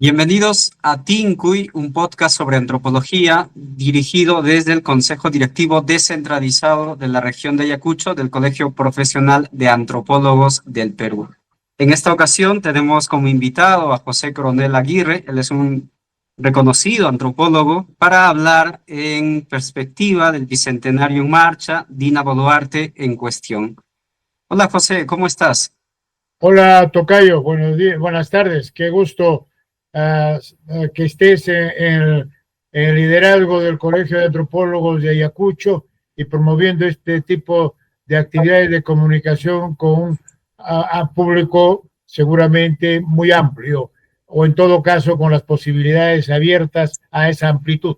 Bienvenidos a Tincuy, un podcast sobre antropología dirigido desde el Consejo Directivo Descentralizado de la región de Ayacucho del Colegio Profesional de Antropólogos del Perú. En esta ocasión tenemos como invitado a José Coronel Aguirre. Él es un reconocido antropólogo para hablar en perspectiva del Bicentenario en Marcha, Dina Boluarte en cuestión. Hola José, ¿cómo estás? Hola, Tocayo, buenos días, buenas tardes. Qué gusto que estés en el liderazgo del Colegio de Antropólogos de Ayacucho y promoviendo este tipo de actividades de comunicación con un público seguramente muy amplio, o en todo caso con las posibilidades abiertas a esa amplitud.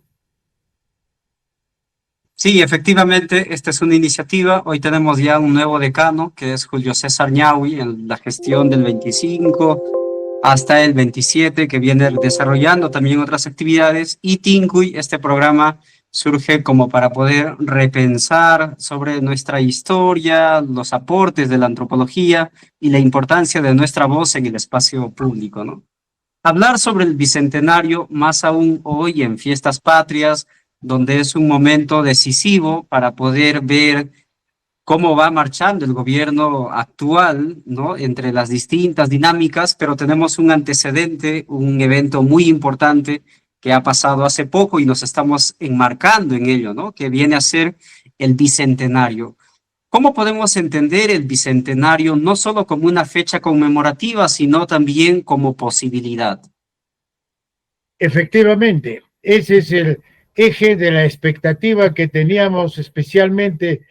Sí, efectivamente, esta es una iniciativa. Hoy tenemos ya un nuevo decano, que es Julio César Ñaui, en la gestión del 25 hasta el 27, que viene desarrollando también otras actividades. Y Tincuy, este programa, surge como para poder repensar sobre nuestra historia, los aportes de la antropología y la importancia de nuestra voz en el espacio público, ¿no? Hablar sobre el bicentenario, más aún hoy en fiestas patrias, donde es un momento decisivo para poder ver cómo va marchando el gobierno actual, ¿no? Entre las distintas dinámicas, pero tenemos un antecedente, un evento muy importante que ha pasado hace poco y nos estamos enmarcando en ello, ¿no? Que viene a ser el bicentenario. ¿Cómo podemos entender el bicentenario no solo como una fecha conmemorativa, sino también como posibilidad? Efectivamente, ese es el eje de la expectativa que teníamos especialmente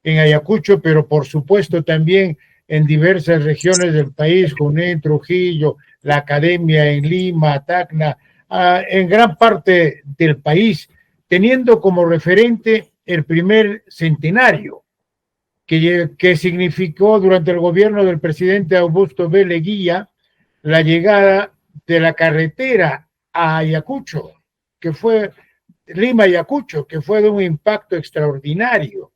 en Ayacucho, pero por supuesto también en diversas regiones del país, Junín, Trujillo, la Academia en Lima, Tacna, en gran parte del país, teniendo como referente el primer centenario que significó durante el gobierno del presidente Augusto B. Leguía la llegada de la carretera a Ayacucho, que fue Lima-Ayacucho, que fue de un impacto extraordinario,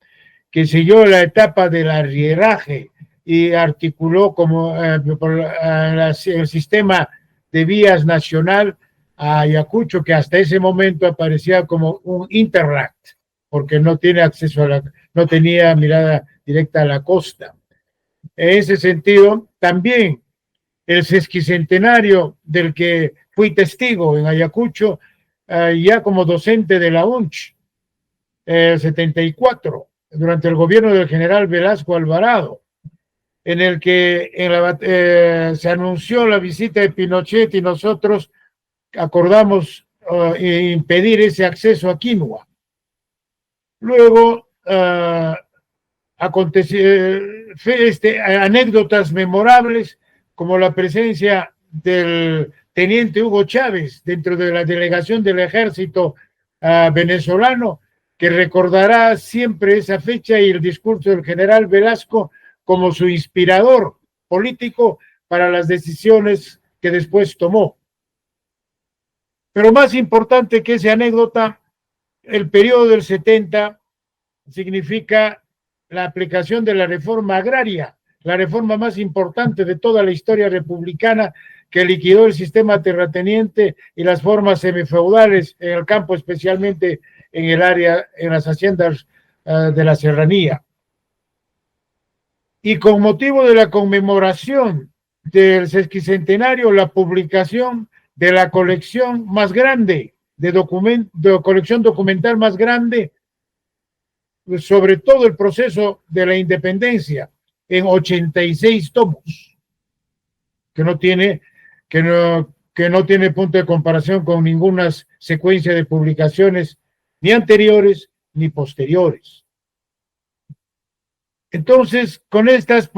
que siguió la etapa del arrieraje y articuló como el sistema de vías nacional a Ayacucho, que hasta ese momento aparecía como un interract, porque no tiene acceso no tenía mirada directa a la costa. En ese sentido, también el sesquicentenario del que fui testigo en Ayacucho, ya como docente de la UNCH, el 74, durante el gobierno del general Velasco Alvarado, en el que se anunció la visita de Pinochet y nosotros acordamos impedir ese acceso a Quinua. Luego, anécdotas memorables como la presencia del teniente Hugo Chávez dentro de la delegación del ejército venezolano, que recordará siempre esa fecha y el discurso del general Velasco como su inspirador político para las decisiones que después tomó. Pero más importante que esa anécdota, el periodo del 70 significa la aplicación de la reforma agraria, la reforma más importante de toda la historia republicana, que liquidó el sistema terrateniente y las formas semifeudales en el campo, especialmente en el área, en las haciendas de la serranía. Y con motivo de la conmemoración del sesquicentenario, la publicación de la colección más grande, de colección documental más grande sobre todo el proceso de la independencia en 86 tomos, que no tiene punto de comparación con ninguna secuencia de publicaciones ni anteriores ni posteriores. Entonces, con estas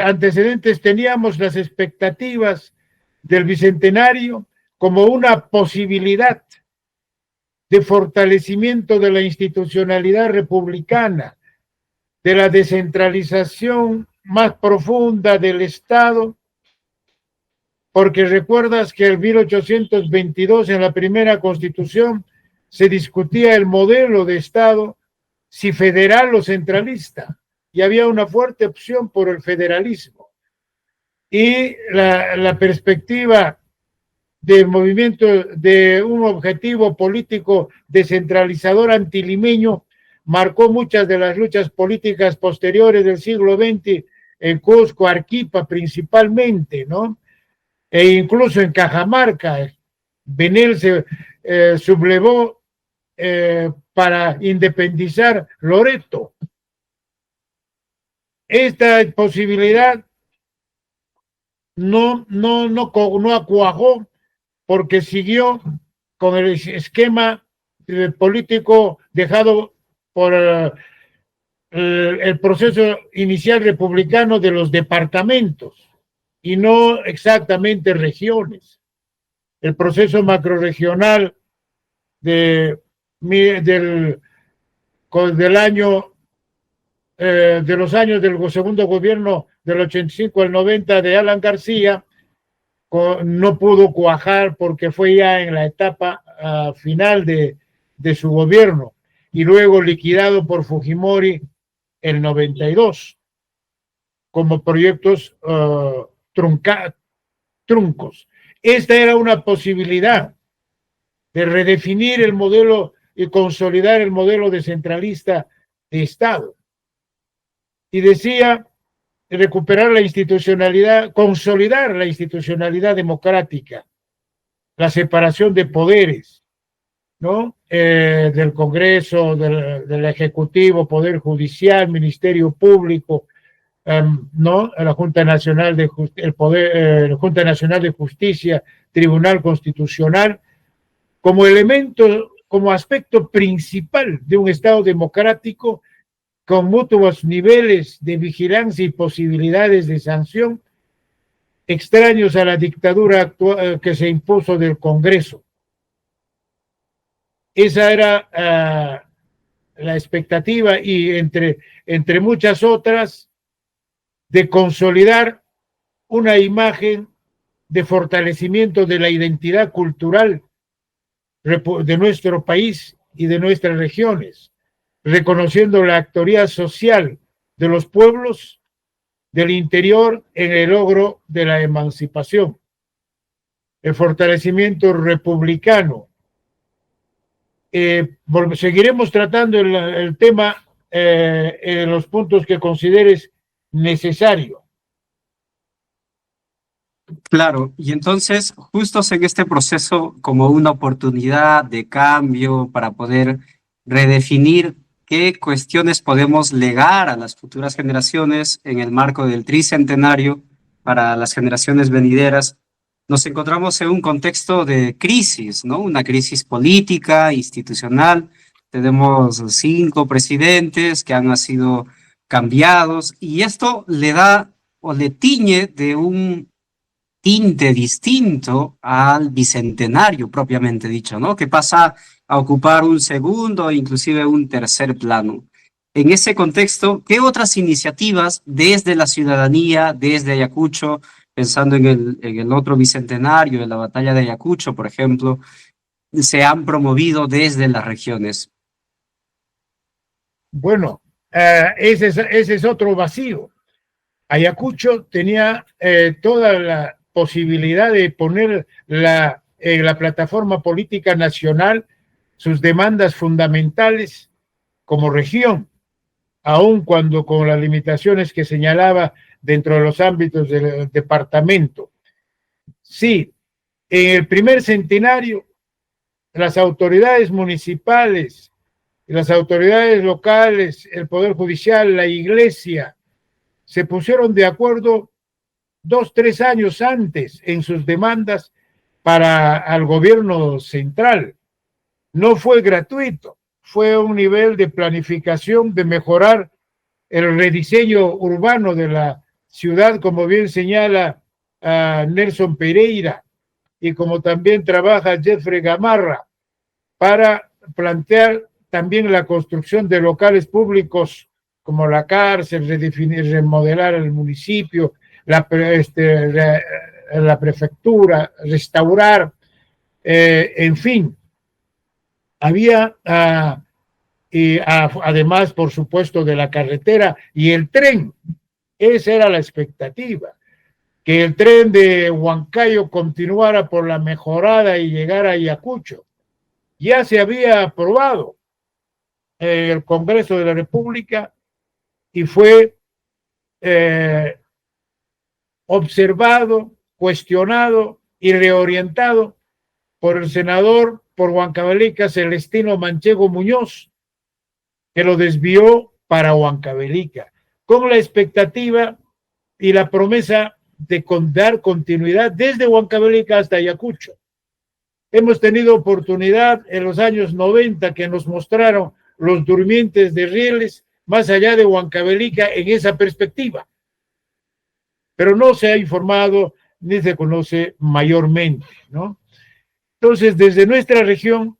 antecedentes teníamos las expectativas del bicentenario como una posibilidad de fortalecimiento de la institucionalidad republicana, de la descentralización más profunda del Estado, porque recuerdas que en 1822, en la primera Constitución, se discutía el modelo de Estado, si federal o centralista, y había una fuerte opción por el federalismo. Y la perspectiva del movimiento, de un objetivo político descentralizador antilimeño, marcó muchas de las luchas políticas posteriores del siglo XX en Cusco, Arequipa principalmente, ¿no? E incluso en Cajamarca, Benel se sublevó para independizar Loreto. Esta posibilidad no acuajó porque siguió con el esquema político dejado por el proceso inicial republicano de los departamentos y no exactamente regiones. El proceso macrorregional del año de los años del segundo gobierno del 85 al 90 de Alan García no pudo cuajar porque fue ya en la etapa final de su gobierno y luego liquidado por Fujimori el 92 como proyectos truncos. Esta era una posibilidad de redefinir el modelo y consolidar el modelo descentralista de Estado. Y decía recuperar la institucionalidad, consolidar la institucionalidad democrática, la separación de poderes, ¿no? Del Congreso, del Ejecutivo, Poder Judicial, Ministerio Público, ¿no? La Junta Nacional de Junta Nacional de Justicia, Tribunal Constitucional, como elemento, como aspecto principal de un Estado democrático con mutuos niveles de vigilancia y posibilidades de sanción extraños a la dictadura actual, que se impuso del Congreso. Esa era la expectativa y entre muchas otras de consolidar una imagen de fortalecimiento de la identidad cultural de nuestro país y de nuestras regiones, reconociendo la actoría social de los pueblos del interior en el logro de la emancipación, el fortalecimiento republicano. Seguiremos tratando el tema en los puntos que consideres necesario. Claro, y entonces, justo en este proceso como una oportunidad de cambio para poder redefinir qué cuestiones podemos legar a las futuras generaciones en el marco del tricentenario para las generaciones venideras, nos encontramos en un contexto de crisis, ¿no? Una crisis política, institucional. Tenemos 5 presidentes que han sido cambiados y esto le da o le tiñe de un tinte distinto al bicentenario propiamente dicho, ¿no? Que pasa a ocupar un segundo, inclusive un tercer plano. En ese contexto, ¿qué otras iniciativas desde la ciudadanía, desde Ayacucho, pensando en el otro bicentenario, en la batalla de Ayacucho, por ejemplo, se han promovido desde las regiones? Bueno, ese es otro vacío. Ayacucho tenía toda la posibilidad de poner en la plataforma política nacional sus demandas fundamentales como región, aun cuando con las limitaciones que señalaba dentro de los ámbitos del departamento. Sí, en el primer centenario, las autoridades municipales, las autoridades locales, el Poder Judicial, la Iglesia, se pusieron de acuerdo 2, 3 años antes en sus demandas para al gobierno central. No fue gratuito, fue un nivel de planificación de mejorar el rediseño urbano de la ciudad, como bien señala Nelson Pereira y como también trabaja Jeffrey Gamarra, para plantear también la construcción de locales públicos como la cárcel, redefinir, remodelar el municipio, la prefectura, restaurar, en fin. Había, además, por supuesto, de la carretera y el tren. Esa era la expectativa, que el tren de Huancayo continuara por la Mejorada y llegara a Ayacucho. Ya se había aprobado en el Congreso de la República y fue observado, cuestionado y reorientado por el senador por Huancavelica, Celestino Manchego Muñoz, que lo desvió para Huancavelica, con la expectativa y la promesa de dar continuidad desde Huancavelica hasta Ayacucho. Hemos tenido oportunidad en los años 90 que nos mostraron los durmientes de rieles más allá de Huancavelica en esa perspectiva, pero no se ha informado ni se conoce mayormente, ¿no? Entonces, desde nuestra región,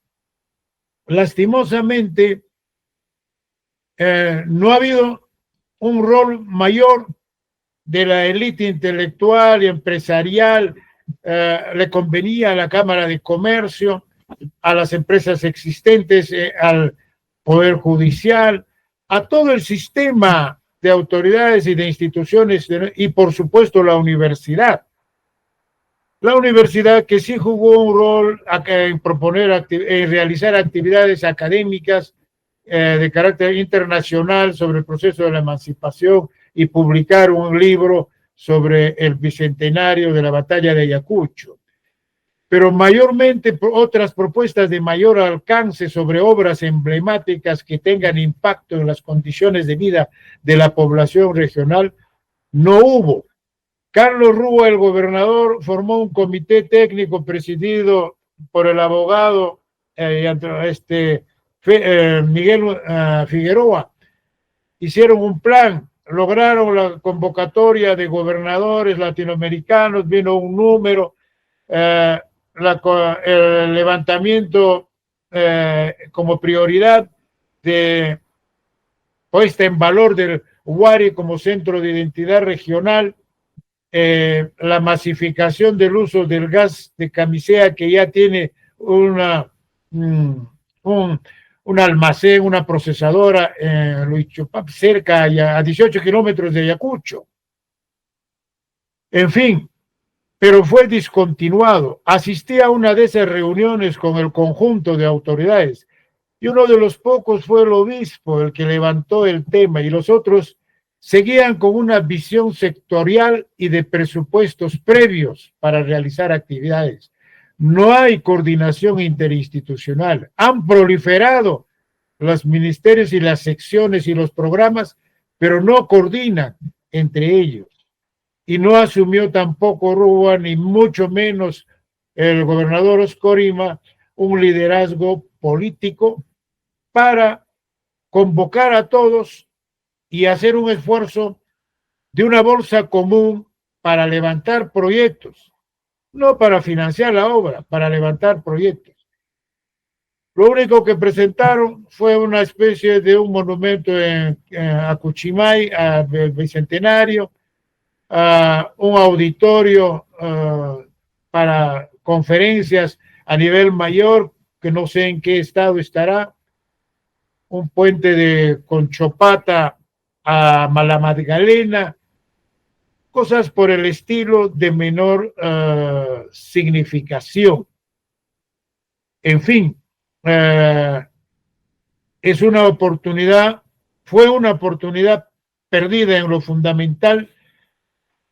lastimosamente, no ha habido un rol mayor de la élite intelectual y empresarial. Le convenía a la Cámara de Comercio, a las empresas existentes, al Poder Judicial, a todo el sistema de autoridades y de instituciones, y por supuesto la universidad. La universidad que sí jugó un rol en proponer, en realizar actividades académicas de carácter internacional sobre el proceso de la emancipación y publicar un libro sobre el bicentenario de la batalla de Ayacucho. Pero mayormente otras propuestas de mayor alcance sobre obras emblemáticas que tengan impacto en las condiciones de vida de la población regional no hubo. Carlos Rúa, el gobernador, formó un comité técnico presidido por el abogado Miguel Figueroa. Hicieron un plan, lograron la convocatoria de gobernadores latinoamericanos, vino un número, el levantamiento como prioridad de puesta en valor del Huari como centro de identidad regional, la masificación del uso del gas de camisea, que ya tiene un almacén, una procesadora en Luichopap, cerca a 18 kilómetros de Ayacucho. En fin, pero fue discontinuado. Asistí a una de esas reuniones con el conjunto de autoridades y uno de los pocos fue el obispo el que levantó el tema, y los otros seguían con una visión sectorial y de presupuestos previos para realizar actividades. No hay coordinación interinstitucional. Han proliferado los ministerios y las secciones y los programas, pero no coordinan entre ellos. Y no asumió tampoco Rúa, ni mucho menos el gobernador Oscorima, un liderazgo político para convocar a todos y hacer un esfuerzo de una bolsa común para levantar proyectos, no para financiar la obra, para levantar proyectos. Lo único que presentaron fue una especie de un monumento en Acuchimay, al Bicentenario, un auditorio para conferencias a nivel mayor, que no sé en qué estado estará, un puente de Conchopata a La Magdalena, cosas por el estilo de menor significación. En fin, es una oportunidad, fue una oportunidad perdida en lo fundamental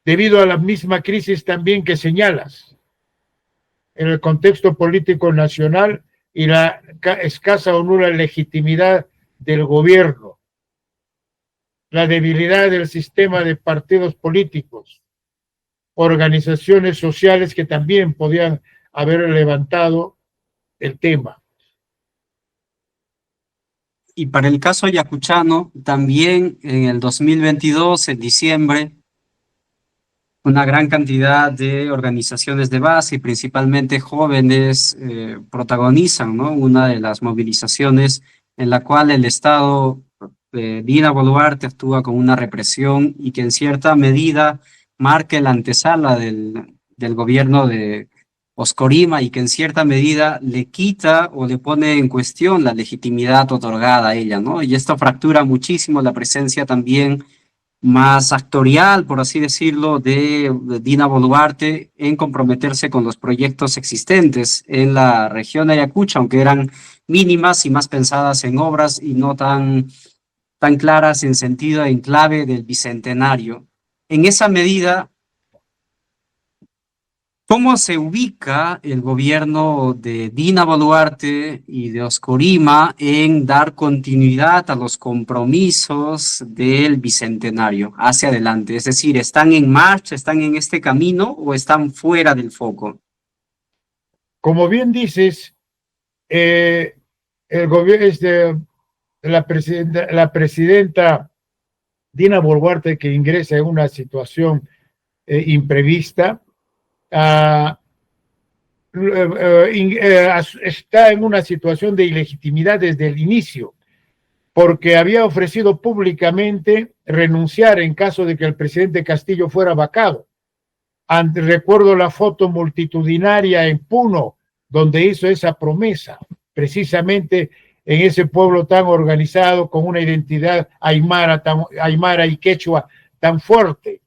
debido a la misma crisis también que señalas, en el contexto político nacional y la escasa o nula legitimidad del gobierno, la debilidad del sistema de partidos políticos, organizaciones sociales que también podían haber levantado el tema. Y para el caso ayacuchano, también en el 2022, en diciembre, una gran cantidad de organizaciones de base y principalmente jóvenes protagonizan, ¿no?, una de las movilizaciones en la cual el Estado Dina Boluarte actúa con una represión y que en cierta medida marca la antesala del gobierno de Oscorima, y que en cierta medida le quita o le pone en cuestión la legitimidad otorgada a ella, ¿no? Y esto fractura muchísimo la presencia también más actorial, por así decirlo, de Dina Boluarte en comprometerse con los proyectos existentes en la región de Ayacucho, aunque eran mínimas y más pensadas en obras y no tan claras en sentido, en clave del bicentenario. En esa medida, ¿cómo se ubica el gobierno de Dina Boluarte y de Oscorima en dar continuidad a los compromisos del bicentenario hacia adelante? Es decir, ¿están en marcha, están en este camino o están fuera del foco? Como bien dices, el gobierno, la presidenta Dina Boluarte, que ingresa en una situación imprevista, ah, está en una situación de ilegitimidad desde el inicio, porque había ofrecido públicamente renunciar en caso de que el presidente Castillo fuera vacado. Recuerdo la foto multitudinaria en Puno, donde hizo esa promesa, precisamente en ese pueblo tan organizado, con una identidad aymara y quechua tan fuerte,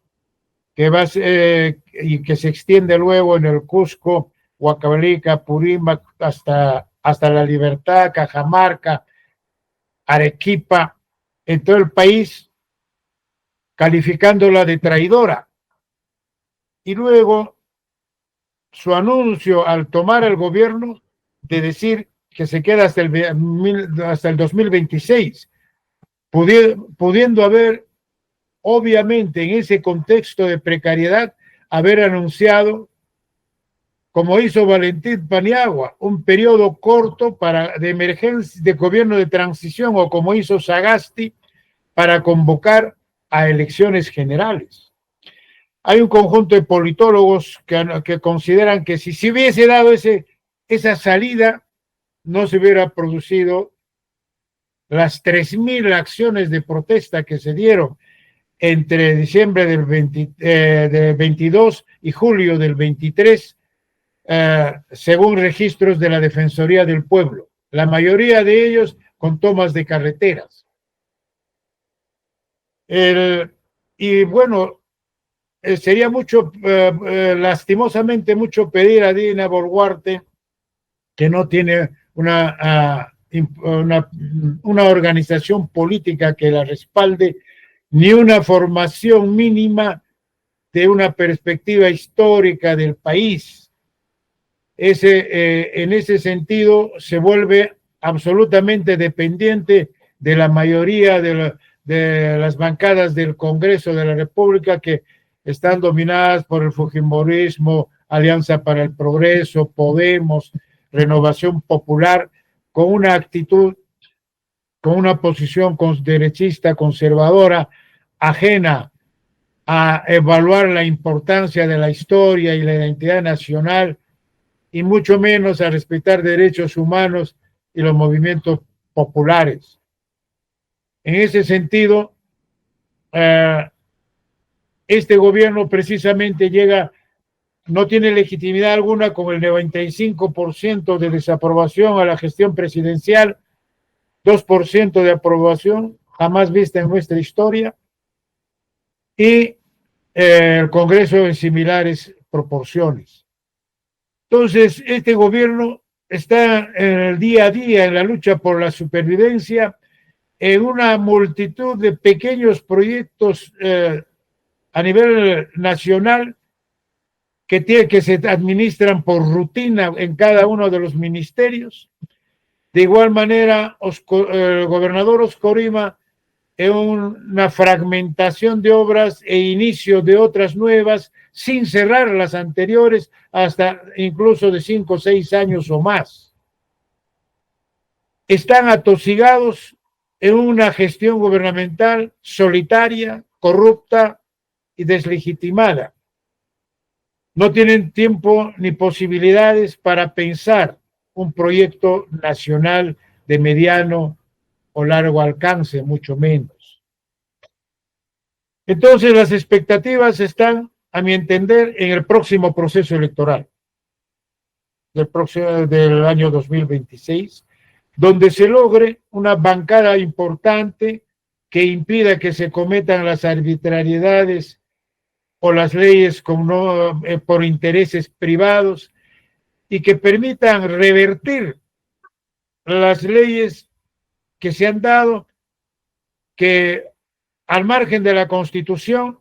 y que se extiende luego en el Cusco, Huancavelica, Purímac, hasta La Libertad, Cajamarca, Arequipa, en todo el país, calificándola de traidora. Y luego su anuncio al tomar el gobierno de decir que se queda hasta el 2026, pudiendo haber, obviamente, en ese contexto de precariedad, haber anunciado, como hizo Valentín Paniagua, un periodo corto de emergencia, de gobierno de transición, o como hizo Sagasti, para convocar a elecciones generales. Hay un conjunto de politólogos que consideran que si se hubiese dado esa salida, no se hubiera producido las 3.000 acciones de protesta que se dieron entre diciembre del 22 y julio del 23, según registros de la Defensoría del Pueblo. La mayoría de ellos con tomas de carreteras. Y bueno, sería lastimosamente mucho pedir a Dina Boluarte, que no tiene una organización política que la respalde, ni una formación mínima de una perspectiva histórica del país. En ese sentido, se vuelve absolutamente dependiente de la mayoría de las bancadas del Congreso de la República, que están dominadas por el fujimorismo, Alianza para el Progreso, Podemos, Renovación Popular, con una actitud, con una posición derechista, conservadora, ajena a evaluar la importancia de la historia y la identidad nacional, y mucho menos a respetar derechos humanos y los movimientos populares. En ese sentido, este gobierno precisamente no tiene legitimidad alguna, con el 95% de desaprobación a la gestión presidencial, 2% de aprobación, jamás vista en nuestra historia, y el Congreso en similares proporciones. Entonces, este gobierno está en el día a día, en la lucha por la supervivencia, en una multitud de pequeños proyectos a nivel nacional que se administran por rutina en cada uno de los ministerios. De igual manera, el gobernador Oscorima, en una fragmentación de obras e inicio de otras nuevas, sin cerrar las anteriores, hasta incluso de 5 o 6 años o más. Están atosigados en una gestión gubernamental solitaria, corrupta y deslegitimada. No tienen tiempo ni posibilidades para pensar un proyecto nacional de mediano o largo alcance, mucho menos. Entonces, las expectativas están, a mi entender, en el próximo proceso electoral del año 2026, donde se logre una bancada importante que impida que se cometan las arbitrariedades o las leyes por intereses privados y que permitan revertir las leyes que se han dado, que al margen de la Constitución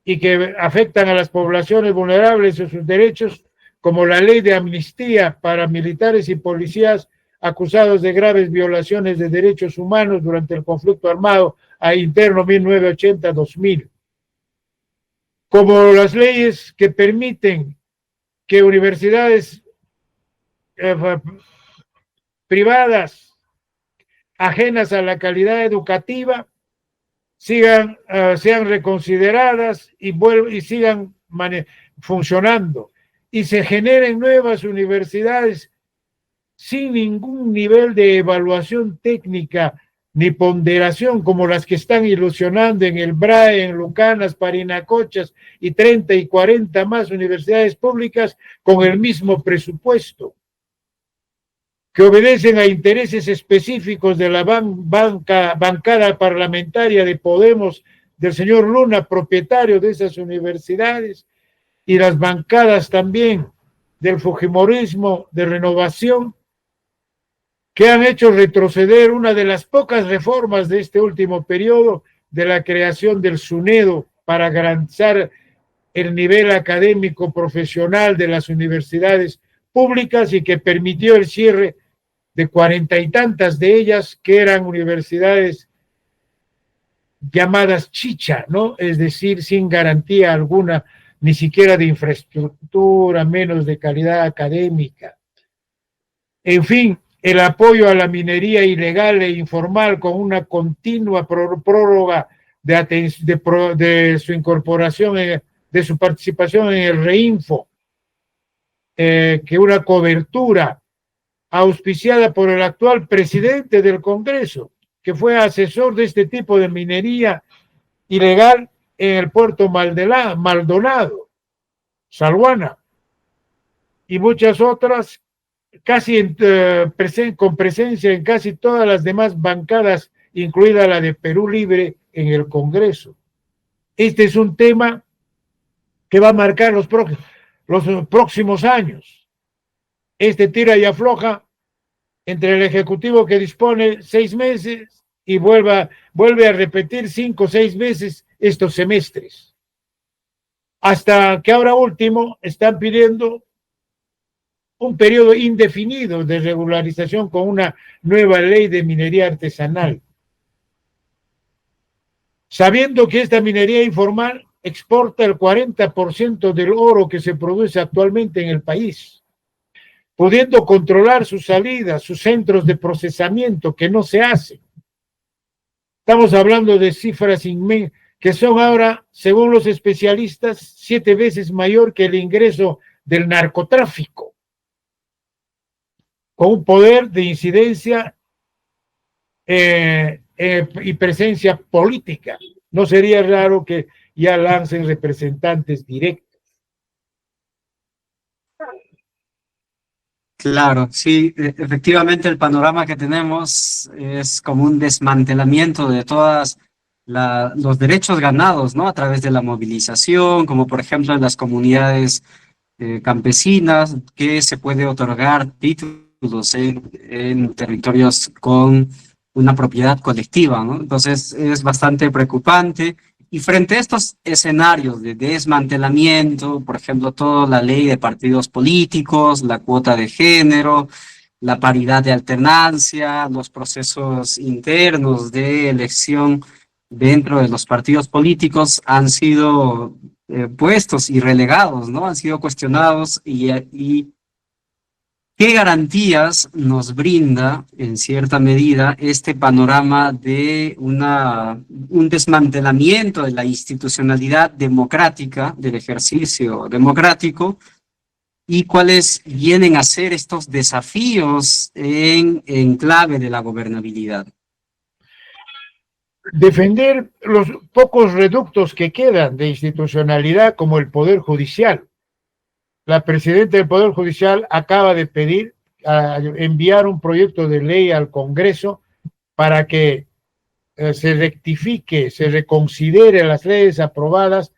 y que afectan a las poblaciones vulnerables y sus derechos, como la ley de amnistía para militares y policías acusados de graves violaciones de derechos humanos durante el conflicto armado interno 1980-2000, como las leyes que permiten que universidades privadas ajenas a la calidad educativa sean reconsideradas y sigan funcionando, y se generen nuevas universidades sin ningún nivel de evaluación técnica ni ponderación, como las que están ilusionando en el BRAE, en Lucanas, Parinacochas y 30 y 40 más universidades públicas con el mismo presupuesto, que obedecen a intereses específicos de la bancada parlamentaria de Podemos, del señor Luna, propietario de esas universidades, y las bancadas también del fujimorismo de Renovación, que han hecho retroceder una de las pocas reformas de este último periodo, de la creación del SUNEDO para garantizar el nivel académico profesional de las universidades públicas, y que permitió el cierre de 40 y tantas de ellas que eran universidades llamadas chicha, ¿no? Es decir, sin garantía alguna, ni siquiera de infraestructura, menos de calidad académica. En fin, el apoyo a la minería ilegal e informal con una continua prórroga de su incorporación, de su participación en el Reinfo, que una cobertura auspiciada por el actual presidente del Congreso, que fue asesor de este tipo de minería ilegal en el puerto Maldonado, Salguana, y muchas otras, casi con presencia en casi todas las demás bancadas, incluida la de Perú Libre en el Congreso. Este es un tema que va a marcar los próximos años. Este tira y afloja entre el Ejecutivo, que dispone 6 meses y vuelve a repetir 5 o 6 veces estos semestres. Hasta que ahora último están pidiendo un periodo indefinido de regularización con una nueva ley de minería artesanal, sabiendo que esta minería informal exporta el 40% del oro que se produce actualmente en el país, pudiendo controlar sus salidas, sus centros de procesamiento, que no se hacen. Estamos hablando de cifras inmensas, que son ahora, según los especialistas, 7 veces mayor que el ingreso del narcotráfico, con un poder de incidencia y presencia política. No sería raro que ya lancen representantes directos. Claro, sí, efectivamente el panorama que tenemos es como un desmantelamiento de todos los derechos ganados, ¿no? A través de la movilización, como por ejemplo en las comunidades campesinas, que se puede otorgar títulos en territorios con una propiedad colectiva, ¿no? Entonces es bastante preocupante. Y frente a estos escenarios de desmantelamiento, por ejemplo, toda la ley de partidos políticos, la cuota de género, la paridad de alternancia, los procesos internos de elección dentro de los partidos políticos han sido puestos y relegados, ¿no? Han sido cuestionados y ¿qué garantías nos brinda, en cierta medida, este panorama de un desmantelamiento de la institucionalidad democrática, del ejercicio democrático, y cuáles vienen a ser estos desafíos en clave de la gobernabilidad? Defender los pocos reductos que quedan de institucionalidad, como el Poder Judicial. La presidenta del Poder Judicial acaba de enviar un proyecto de ley al Congreso para que se rectifique, se reconsidere las leyes aprobadas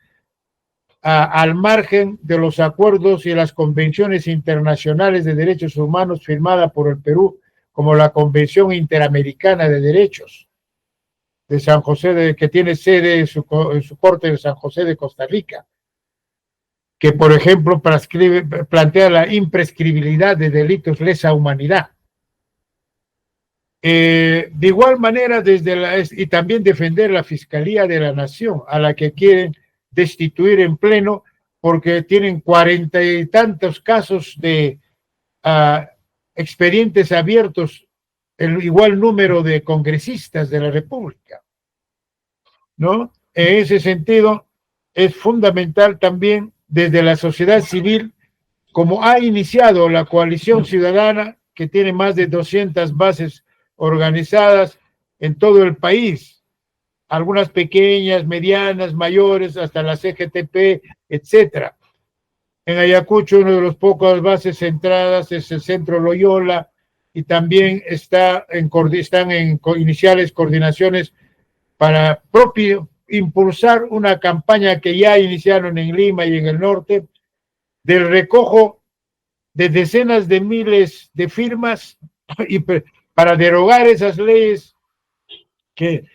al margen de los acuerdos y las convenciones internacionales de derechos humanos firmadas por el Perú, como la Convención Interamericana de Derechos de San José, que tiene sede en su corte de San José de Costa Rica, que por ejemplo plantea la imprescriptibilidad de delitos lesa humanidad. De igual manera, y también defender la Fiscalía de la Nación, a la que quieren destituir en pleno, porque tienen 40 y tantos casos de expedientes abiertos, el igual número de congresistas de la República, ¿no? En ese sentido, es fundamental también desde la sociedad civil, como ha iniciado la coalición ciudadana, que tiene más de 200 bases organizadas en todo el país, algunas pequeñas, medianas, mayores, hasta la CGTP, etcétera. En Ayacucho, una de las pocas bases centradas es el Centro Loyola, y también están en iniciales coordinaciones para impulsar una campaña que ya iniciaron en Lima y en el norte, del recojo de decenas de miles de firmas y para derogar esas leyes que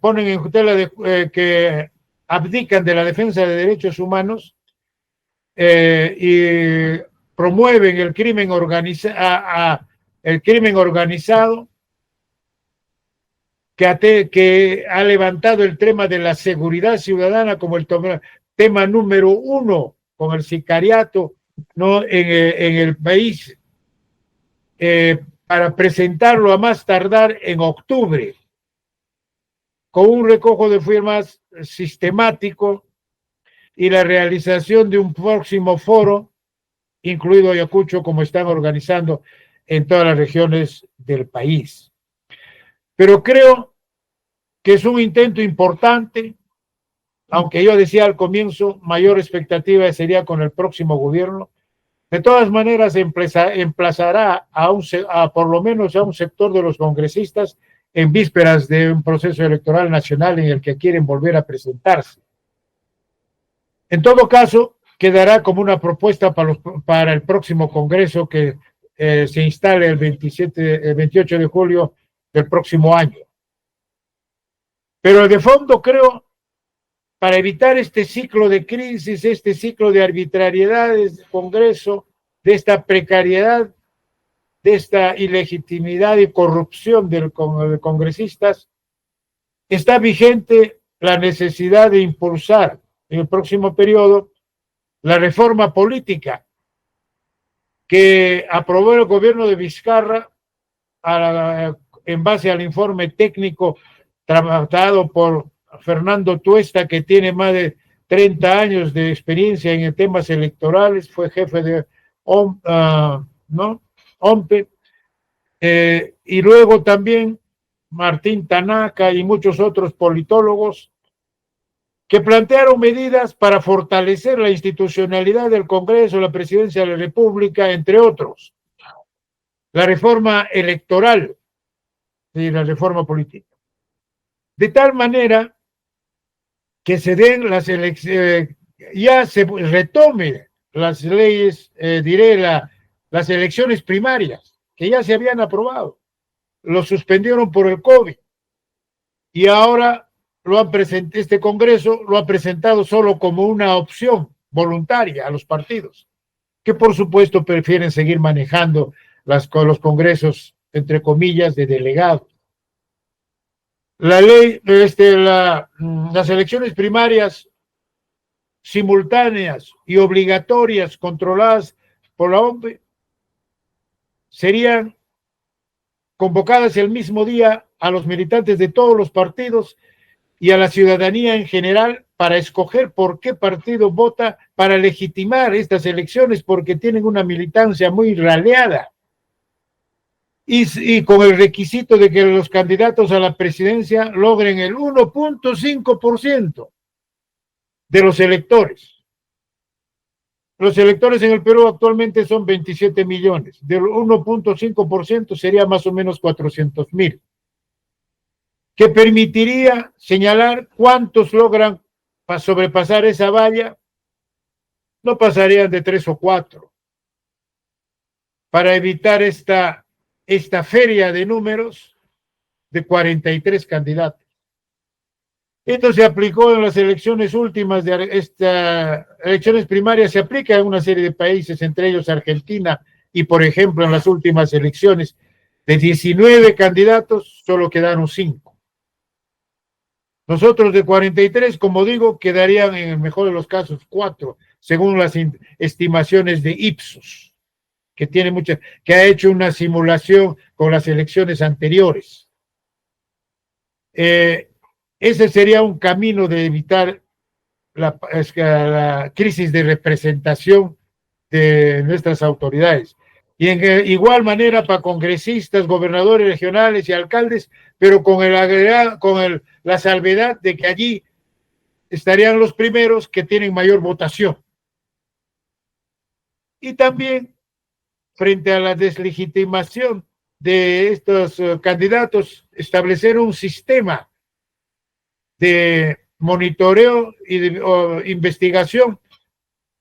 ponen en tutela que abdican de la defensa de derechos humanos y promueven el crimen organizado, que ha levantado el tema de la seguridad ciudadana como el tema número uno con el sicariato, ¿no? en el país, para presentarlo a más tardar en octubre, con un recojo de firmas sistemático y la realización de un próximo foro, incluido Ayacucho, como están organizando en todas las regiones del país. Pero creo que es un intento importante, aunque yo decía al comienzo, mayor expectativa sería con el próximo gobierno. De todas maneras, emplazará por lo menos a un sector de los congresistas en vísperas de un proceso electoral nacional en el que quieren volver a presentarse. En todo caso, quedará como una propuesta para el próximo Congreso que se instale el 28 de julio del próximo año. Pero de fondo creo, para evitar este ciclo de crisis, este ciclo de arbitrariedades del Congreso, de esta precariedad, de esta ilegitimidad y corrupción de congresistas, está vigente la necesidad de impulsar en el próximo periodo la reforma política que aprobó el gobierno de Vizcarra en base al informe técnico tratado por Fernando Tuesta, que tiene más de 30 años de experiencia en temas electorales, fue jefe de OMPE, y luego también Martín Tanaka y muchos otros politólogos que plantearon medidas para fortalecer la institucionalidad del Congreso, la Presidencia de la República, entre otros. La reforma electoral y la reforma política. De tal manera que se den las elecciones, ya se retome las leyes, las elecciones primarias, que ya se habían aprobado. Lo suspendieron por el COVID. Y ahora este Congreso lo ha presentado solo como una opción voluntaria a los partidos, que por supuesto prefieren seguir manejando los congresos, entre comillas, de delegados. La ley, las elecciones primarias simultáneas y obligatorias controladas por la OMPE serían convocadas el mismo día a los militantes de todos los partidos y a la ciudadanía en general para escoger por qué partido vota, para legitimar estas elecciones, porque tienen una militancia muy raleada. Y con el requisito de que los candidatos a la presidencia logren el 1.5% de los electores. Los electores en el Perú actualmente son 27 millones. Del 1.5% sería más o menos 400,000. que permitiría señalar cuántos logran sobrepasar esa valla. No pasarían de 3 o 4, para evitar esta feria de números de 43 candidatos. Esto se aplicó en las elecciones últimas de estas elecciones primarias, se aplica en una serie de países, entre ellos Argentina, y por ejemplo en las últimas elecciones de 19 candidatos solo quedaron 5. Nosotros de 43, como digo, quedarían en el mejor de los casos 4, según las estimaciones de Ipsos, que ha hecho una simulación con las elecciones anteriores. Ese sería un camino de evitar la crisis de representación de nuestras autoridades. Y en igual manera para congresistas, gobernadores regionales y alcaldes, pero con la salvedad de que allí estarían los primeros que tienen mayor votación. Y también, frente a la deslegitimación de estos candidatos, establecer un sistema de monitoreo y de investigación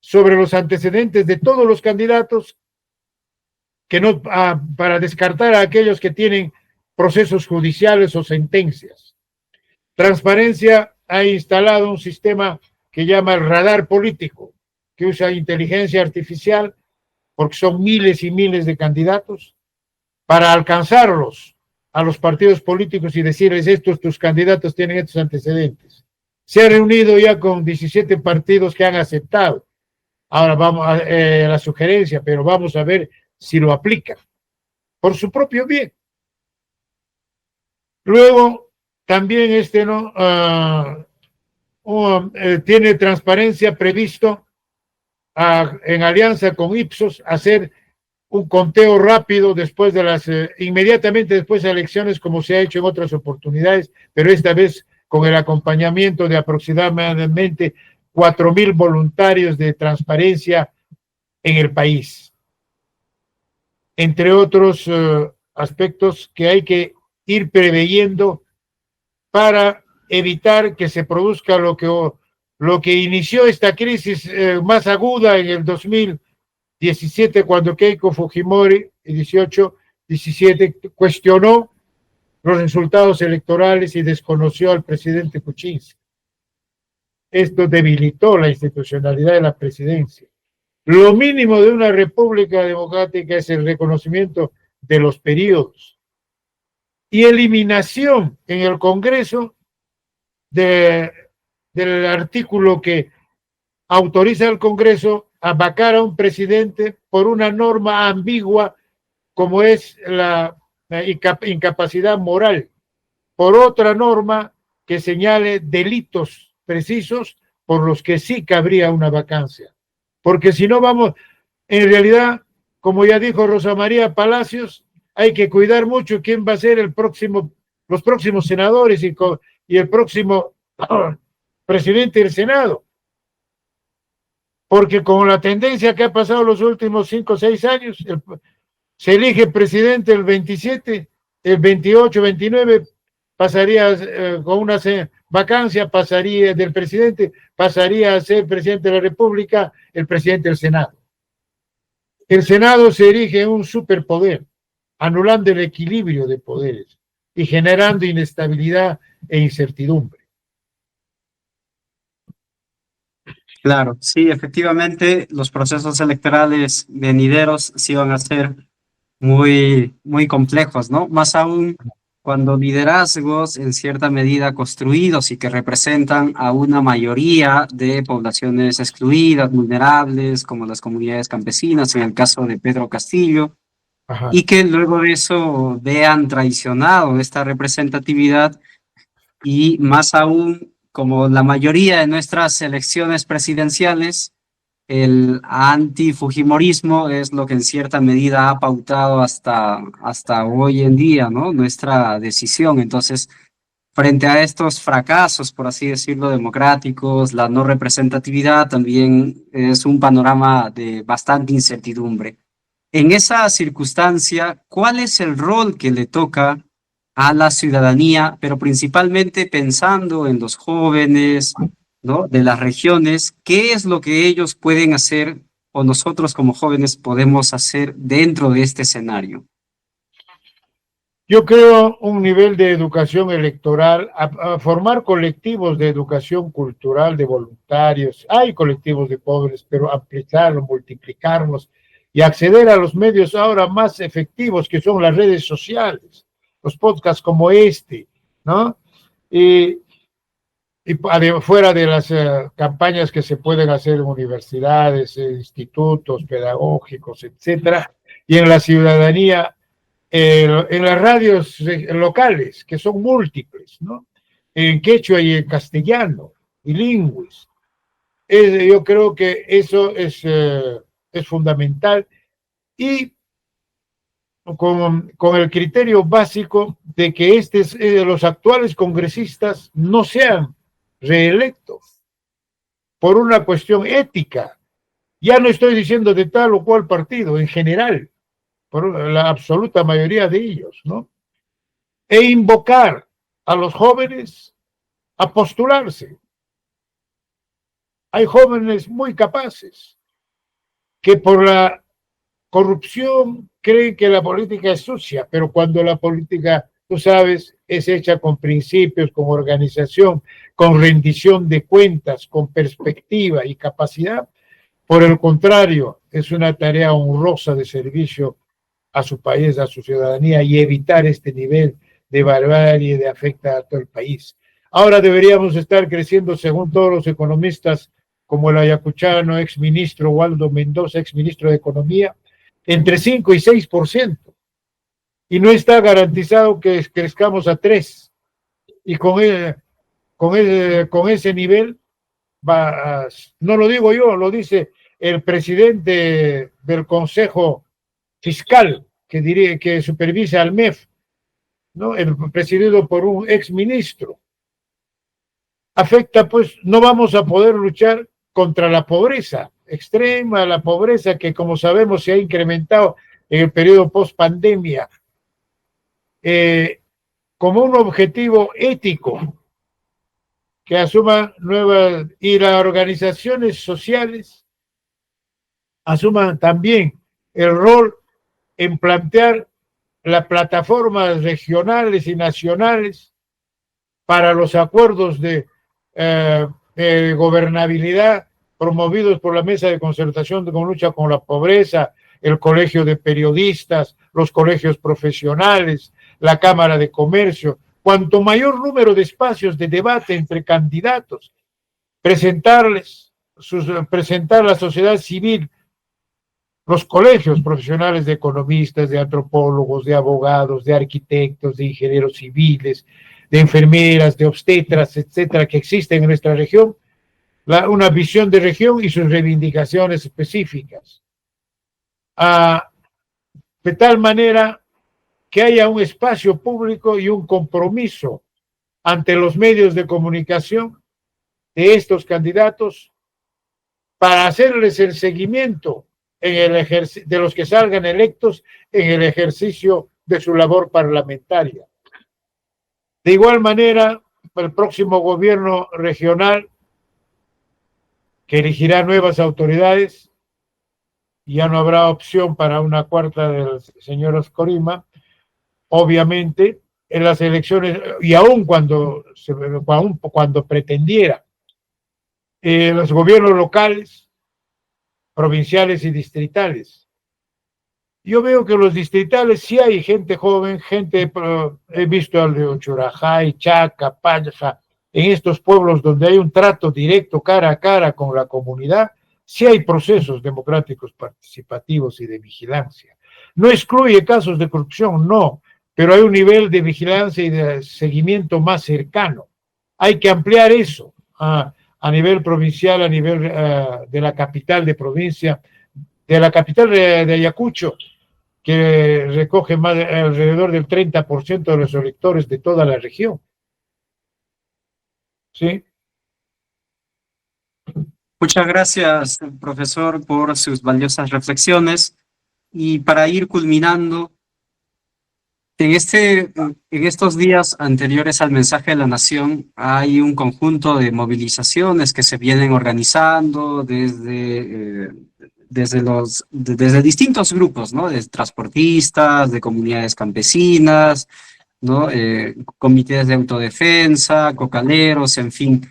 sobre los antecedentes de todos los candidatos, que no, para descartar a aquellos que tienen procesos judiciales o sentencias. Transparencia ha instalado un sistema que llama el radar político, que usa inteligencia artificial, porque son miles y miles de candidatos, para alcanzarlos a los partidos políticos y decirles: tus candidatos tienen estos antecedentes. Se ha reunido ya con 17 partidos que han aceptado. Ahora vamos a la sugerencia, pero vamos a ver si lo aplican por su propio bien. Luego, también tiene transparencia previsto en alianza con Ipsos hacer un conteo rápido después de inmediatamente después de elecciones, como se ha hecho en otras oportunidades, pero esta vez con el acompañamiento de aproximadamente 4,000 voluntarios de transparencia en el país. Entre otros aspectos que hay que ir preveyendo para evitar que se produzca lo que inició esta crisis más aguda en el 2017, cuando Keiko Fujimori, 17, cuestionó los resultados electorales y desconoció al presidente Kuczynski. Esto debilitó la institucionalidad de la presidencia. Lo mínimo de una república democrática es el reconocimiento de los periodos y eliminación en el Congreso del artículo que autoriza al Congreso a vacar a un presidente por una norma ambigua como es la incapacidad moral, por otra norma que señale delitos precisos por los que sí cabría una vacancia. Porque si no vamos, en realidad, como ya dijo Rosa María Palacios, hay que cuidar mucho quién va a ser los próximos senadores y el próximo presidente del Senado. Porque con la tendencia que ha pasado los últimos 5 o 6 años, se elige presidente el 27, el 28, 29, pasaría con una vacancia, pasaría del presidente, pasaría a ser presidente de la República el presidente del Senado. El Senado se erige en un superpoder, anulando el equilibrio de poderes y generando inestabilidad e incertidumbre. Claro, sí, efectivamente, los procesos electorales venideros sí van a ser muy, muy complejos, ¿no? Más aún cuando liderazgos en cierta medida construidos y que representan a una mayoría de poblaciones excluidas, vulnerables, como las comunidades campesinas, en el caso de Pedro Castillo, Ajá. y que luego de eso vean traicionado esta representatividad y más aún como la mayoría de nuestras elecciones presidenciales, el antifujimorismo es lo que en cierta medida ha pautado hasta hoy en día, ¿no? Nuestra decisión. Entonces, frente a estos fracasos, por así decirlo, democráticos, la no representatividad también es un panorama de bastante incertidumbre. En esa circunstancia, ¿cuál es el rol que le toca a la ciudadanía, pero principalmente pensando en los jóvenes, ¿no? De las regiones, ¿qué es lo que ellos pueden hacer o nosotros como jóvenes podemos hacer dentro de este escenario? Yo creo un nivel de educación electoral, a formar colectivos de educación cultural de voluntarios. Hay colectivos de pobres, pero ampliarlos, multiplicarlos y acceder a los medios ahora más efectivos que son las redes sociales, los podcasts como este, ¿no? Y, fuera de las campañas que se pueden hacer en universidades, institutos pedagógicos, etcétera, y en la ciudadanía en las radios locales, que son múltiples, ¿no? En quechua y en castellano, bilingües. Yo creo que eso es fundamental y con el criterio básico de que los actuales congresistas no sean reelectos por una cuestión ética. Ya no estoy diciendo de tal o cual partido, en general, por la absoluta mayoría de ellos, ¿no? E invocar a los jóvenes a postularse. Hay jóvenes muy capaces que por la corrupción creen que la política es sucia, pero cuando la política, tú sabes, es hecha con principios, con organización, con rendición de cuentas, con perspectiva y capacidad, por el contrario, es una tarea honrosa de servicio a su país, a su ciudadanía y evitar este nivel de barbarie que afecta a todo el país. Ahora deberíamos estar creciendo, según todos los economistas, como el ayacuchano exministro Waldo Mendoza, exministro de Economía, entre 5 y 6%. Y no está garantizado que crezcamos a 3%. Y con ese nivel, no lo digo yo, lo dice el presidente del Consejo Fiscal, que supervisa al MEF, ¿no? Presidido por un exministro. Afecta, pues, no vamos a poder luchar contra la pobreza extrema, la pobreza que, como sabemos, se ha incrementado en el periodo post-pandemia, como un objetivo ético que asuman nuevas, y las organizaciones sociales asuman también el rol en plantear las plataformas regionales y nacionales para los acuerdos de gobernabilidad promovidos por la Mesa de Concertación con Lucha con la Pobreza, el Colegio de Periodistas, los colegios profesionales, la Cámara de Comercio. Cuanto mayor número de espacios de debate entre candidatos, presentar la sociedad civil, los colegios profesionales de economistas, de antropólogos, de abogados, de arquitectos, de ingenieros civiles, de enfermeras, de obstetras, etcétera, que existen en nuestra región, una visión de región y sus reivindicaciones específicas. De tal manera que haya un espacio público y un compromiso ante los medios de comunicación de estos candidatos para hacerles el seguimiento de los que salgan electos en el ejercicio de su labor parlamentaria. De igual manera, el próximo gobierno regional, que elegirá nuevas autoridades, ya no habrá opción para una cuarta del señor Oscorima, obviamente, en las elecciones, y aún cuando pretendiera, los gobiernos locales, provinciales y distritales. Yo veo que los distritales sí hay gente joven, he visto al de Ochurajay, Chaca, Paja, en estos pueblos donde hay un trato directo cara a cara con la comunidad, sí hay procesos democráticos participativos y de vigilancia. No excluye casos de corrupción, no, pero hay un nivel de vigilancia y de seguimiento más cercano. Hay que ampliar eso a nivel provincial, a nivel de la capital de provincia, de la capital de Ayacucho, que recoge alrededor del 30% de los electores de toda la región. ¿Sí? Muchas gracias, profesor, por sus valiosas reflexiones. Y para ir culminando, En estos días anteriores al mensaje de la Nación hay un conjunto de movilizaciones que se vienen organizando desde distintos grupos, ¿no? De transportistas, de comunidades campesinas, ¿no? Comités de autodefensa, cocaleros, en fin.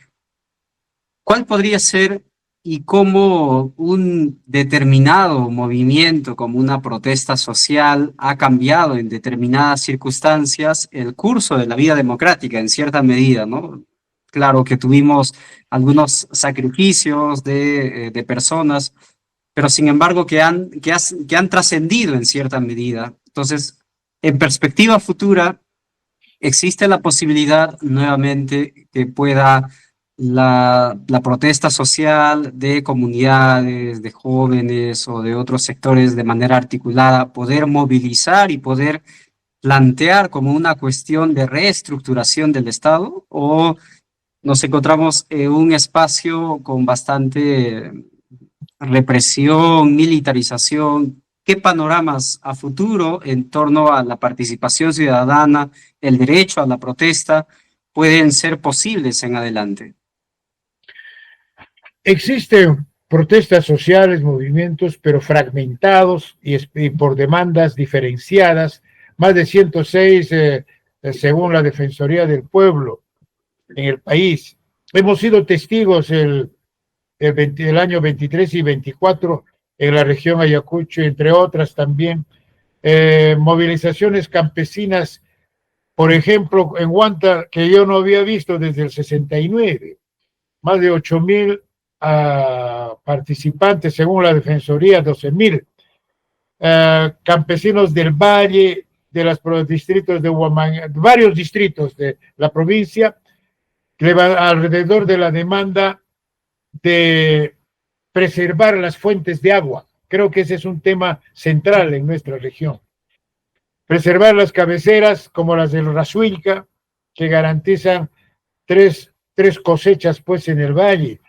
¿Cuál podría ser y cómo un determinado movimiento, como una protesta social, ha cambiado en determinadas circunstancias el curso de la vida democrática en cierta medida, ¿no? Claro que tuvimos algunos sacrificios de personas, pero sin embargo que han trascendido en cierta medida. Entonces, en perspectiva futura, existe la posibilidad nuevamente que pueda la protesta social de comunidades, de jóvenes o de otros sectores de manera articulada, poder movilizar y poder plantear como una cuestión de reestructuración del Estado, o nos encontramos en un espacio con bastante represión, militarización. ¿Qué panoramas a futuro en torno a la participación ciudadana, el derecho a la protesta, pueden ser posibles en adelante? Existen protestas sociales, movimientos, pero fragmentados y por demandas diferenciadas, más de 106 según la Defensoría del Pueblo en el país. Hemos sido testigos el año 23 y 24 en la región Ayacucho, entre otras también, movilizaciones campesinas, por ejemplo, en Huanta, que yo no había visto desde el 69, más de 8,000 participantes, según la Defensoría, 12,000. Campesinos del Valle, de los distritos de Huamanga, varios distritos de la provincia, alrededor de la demanda de preservar las fuentes de agua. Creo que ese es un tema central en nuestra región. Preservar las cabeceras como las del Razuilca, que garantizan tres cosechas pues en el valle,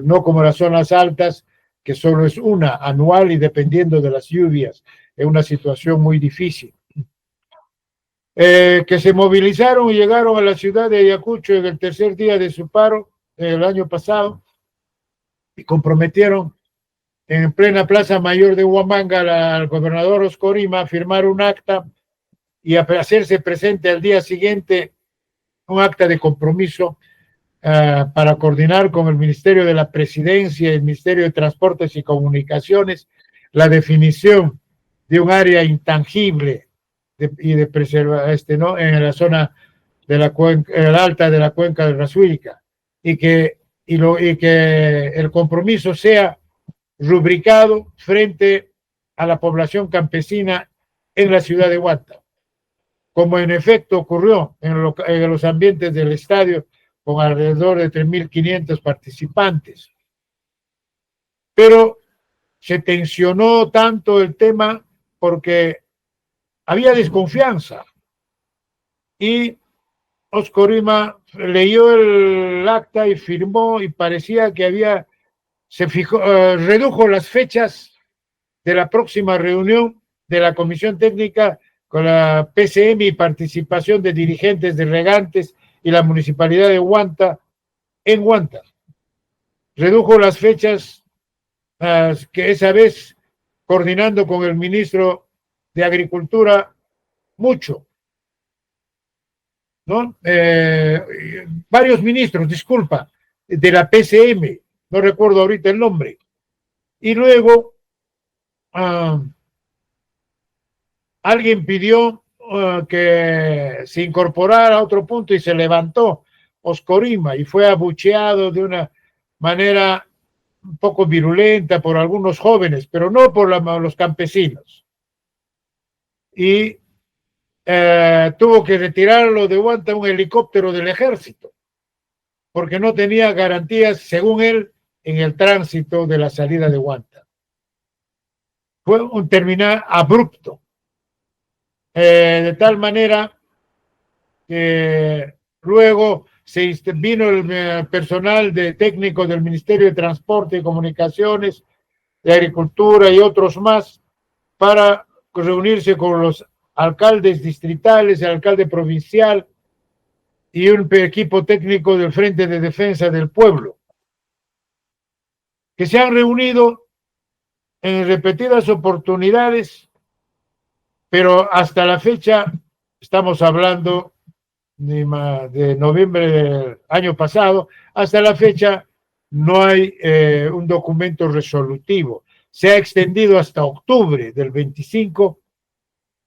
no como las zonas altas, que solo es una anual y dependiendo de las lluvias, es una situación muy difícil. Que se movilizaron y llegaron a la ciudad de Ayacucho en el tercer día de su paro, el año pasado, y comprometieron en plena Plaza Mayor de Huamanga al gobernador Oscorima a firmar un acta y a hacerse presente al día siguiente, un acta de compromiso para coordinar con el Ministerio de la Presidencia y el Ministerio de Transportes y Comunicaciones la definición de un área intangible y de preservar ¿no? en la zona de la cuenca, el alta de la cuenca del Razuilca, y que el compromiso sea rubricado frente a la población campesina en la ciudad de Huanta, como en efecto ocurrió en los ambientes del estadio, con alrededor de 3,500 participantes. Pero se tensionó tanto el tema porque había desconfianza y Oscorima leyó el acta y firmó y parecía que redujo las fechas de la próxima reunión de la Comisión Técnica con la PCM y participación de dirigentes de regantes y la Municipalidad de Huanta en Huanta. Redujo las fechas que esa vez, coordinando con el ministro de Agricultura, mucho, ¿no? Varios ministros, disculpa, de la PCM, no recuerdo ahorita el nombre. Y luego alguien pidió que se incorporara a otro punto y se levantó Oscorima y fue abucheado de una manera un poco virulenta por algunos jóvenes, pero no por los campesinos. Y tuvo que retirarlo de Huanta un helicóptero del ejército, porque no tenía garantías, según él, en el tránsito de la salida de Huanta. Fue un terminal abrupto, de tal manera que luego vino el personal técnico del Ministerio de Transporte y Comunicaciones, de Agricultura y otros más para reunirse con los alcaldes distritales, el alcalde provincial y un equipo técnico del Frente de Defensa del Pueblo, que se han reunido en repetidas oportunidades, pero hasta la fecha, estamos hablando de noviembre del año pasado, hasta la fecha no hay un documento resolutivo. Se ha extendido hasta octubre del 25,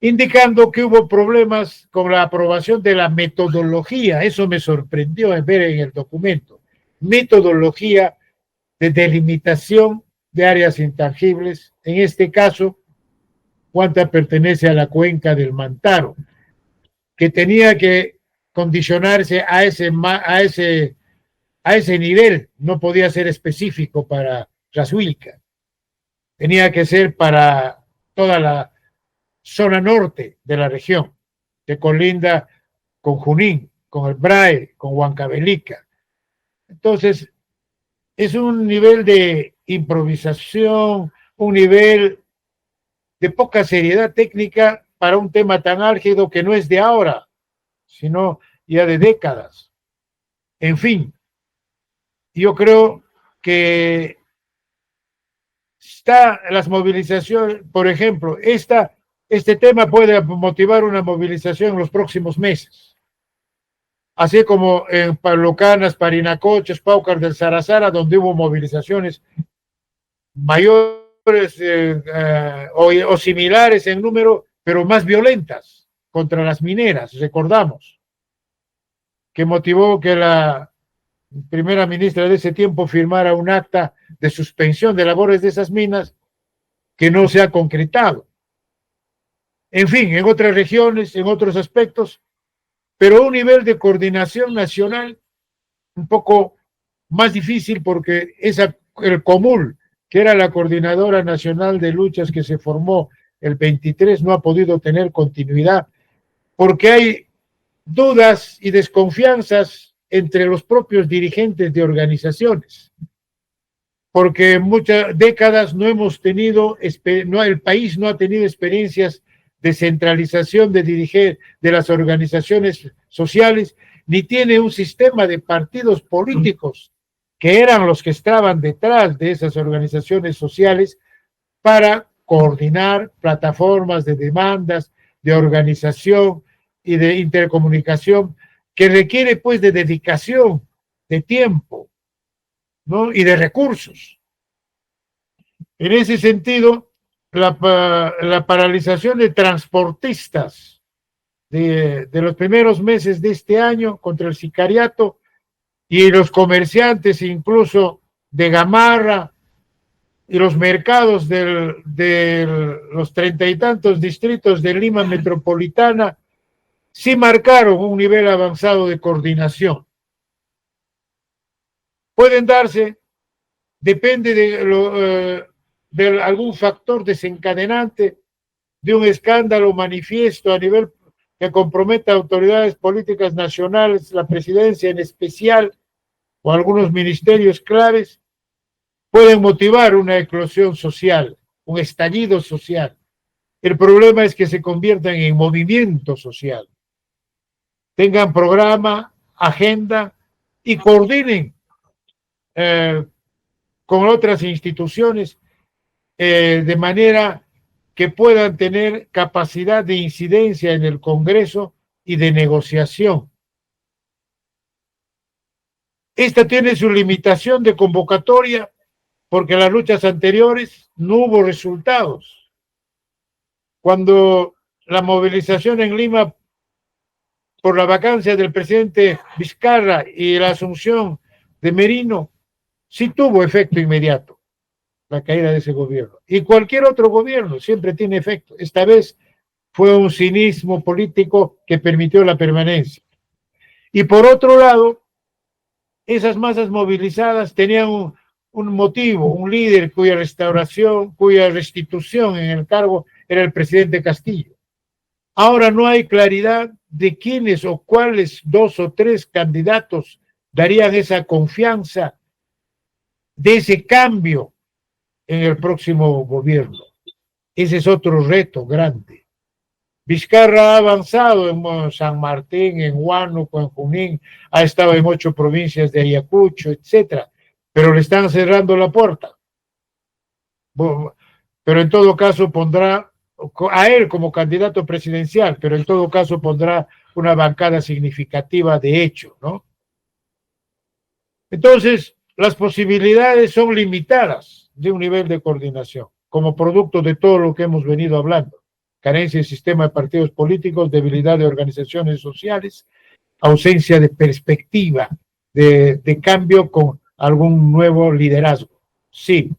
indicando que hubo problemas con la aprobación de la metodología. Eso me sorprendió ver en el documento. Metodología de delimitación de áreas intangibles. En este caso, Huanta pertenece a la cuenca del Mantaro, que tenía que condicionarse a ese nivel, no podía ser específico para Razuilca, tenía que ser para toda la zona norte de la región, que colinda con Junín, con el Brae, con Huancavelica. Entonces, es un nivel de improvisación, un nivel de poca seriedad técnica para un tema tan álgido que no es de ahora, sino ya de décadas. En fin, yo creo que las movilizaciones, por ejemplo, este tema puede motivar una movilización en los próximos meses, así como en Lucanas, Parinacochas, Paucar del Sarazara, donde hubo movilizaciones mayores o similares en número, pero más violentas contra las mineras, recordamos, que motivó que la primera ministra de ese tiempo firmara un acta de suspensión de labores de esas minas que no se ha concretado. En fin, en otras regiones, en otros aspectos, pero un nivel de coordinación nacional un poco más difícil porque el COMUL, que era la Coordinadora Nacional de Luchas que se formó el 23, no ha podido tener continuidad porque hay dudas y desconfianzas entre los propios dirigentes de organizaciones, porque muchas décadas no hemos tenido, el país no ha tenido experiencias de centralización de dirigir de las organizaciones sociales, ni tiene un sistema de partidos políticos que eran los que estaban detrás de esas organizaciones sociales para coordinar plataformas de demandas, de organización y de intercomunicación que requiere pues de dedicación, de tiempo, ¿no? Y de recursos. En ese sentido, la paralización de transportistas de los primeros meses de este año contra el sicariato y los comerciantes incluso de Gamarra y los mercados de los 30 y tantos distritos de Lima metropolitana sí marcaron un nivel avanzado de coordinación. Pueden darse, depende de algún factor desencadenante, de un escándalo manifiesto a nivel que comprometa a autoridades políticas nacionales, la presidencia en especial, o algunos ministerios claves, pueden motivar una eclosión social, un estallido social. El problema es que se conviertan en movimiento social, tengan programa, agenda y coordinen con otras instituciones de manera que puedan tener capacidad de incidencia en el Congreso y de negociación. Esta tiene su limitación de convocatoria porque en las luchas anteriores no hubo resultados. Cuando la movilización en Lima por la vacancia del presidente Vizcarra y la asunción de Merino, sí tuvo efecto inmediato la caída de ese gobierno. Y cualquier otro gobierno siempre tiene efecto. Esta vez fue un cinismo político que permitió la permanencia. Y por otro lado, esas masas movilizadas tenían un motivo, un líder cuya restitución en el cargo era el presidente Castillo. Ahora no hay claridad de quiénes o cuáles 2 o 3 candidatos darían esa confianza de ese cambio en el próximo gobierno. Ese es otro reto grande. Vizcarra ha avanzado en San Martín, en Huánuco, en Junín, ha estado en 8 provincias de Ayacucho, etcétera, pero le están cerrando la puerta. Pero en todo caso pondrá a él como candidato presidencial, pero en todo caso pondrá una bancada significativa de hecho, ¿no? Entonces, las posibilidades son limitadas de un nivel de coordinación, como producto de todo lo que hemos venido hablando. Carencia del sistema de partidos políticos, debilidad de organizaciones sociales, ausencia de perspectiva de cambio con algún nuevo liderazgo. Sí.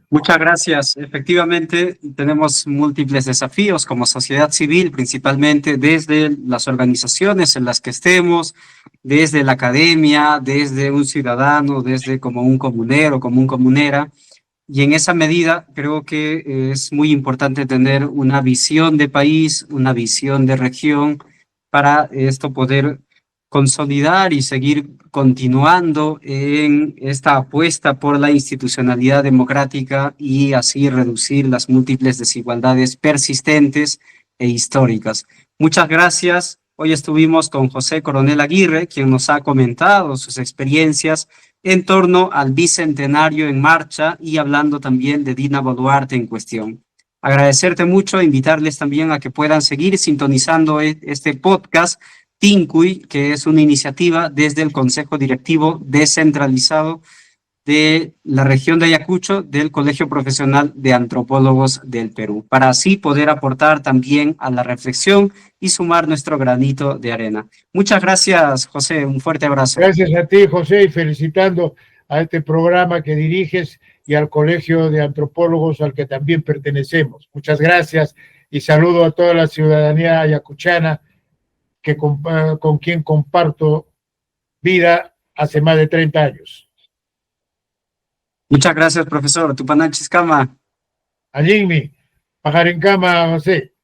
Muchas gracias. Efectivamente, tenemos múltiples desafíos como sociedad civil, principalmente desde las organizaciones en las que estemos, desde la academia, desde un ciudadano, desde como un comunero, como un comunera. Y en esa medida creo que es muy importante tener una visión de país, una visión de región, para esto poder consolidar y seguir continuando en esta apuesta por la institucionalidad democrática y así reducir las múltiples desigualdades persistentes e históricas. Muchas gracias. Hoy estuvimos con José Coronel Aguirre, quien nos ha comentado sus experiencias en torno al bicentenario en marcha y hablando también de Dina Boluarte en cuestión. Agradecerte mucho, invitarles también a que puedan seguir sintonizando este podcast TINCUY, que es una iniciativa desde el Consejo Directivo Descentralizado de la región de Ayacucho del Colegio Profesional de Antropólogos del Perú, para así poder aportar también a la reflexión y sumar nuestro granito de arena. Muchas gracias, José, un fuerte abrazo. Gracias a ti, José, y felicitando a este programa que diriges y al Colegio de Antropólogos al que también pertenecemos. Muchas gracias y saludo a toda la ciudadanía ayacuchana que con quien comparto vida hace más de 30 años. Muchas gracias, profesor. Tupananchis Kama. Allí, Pajarencama, José.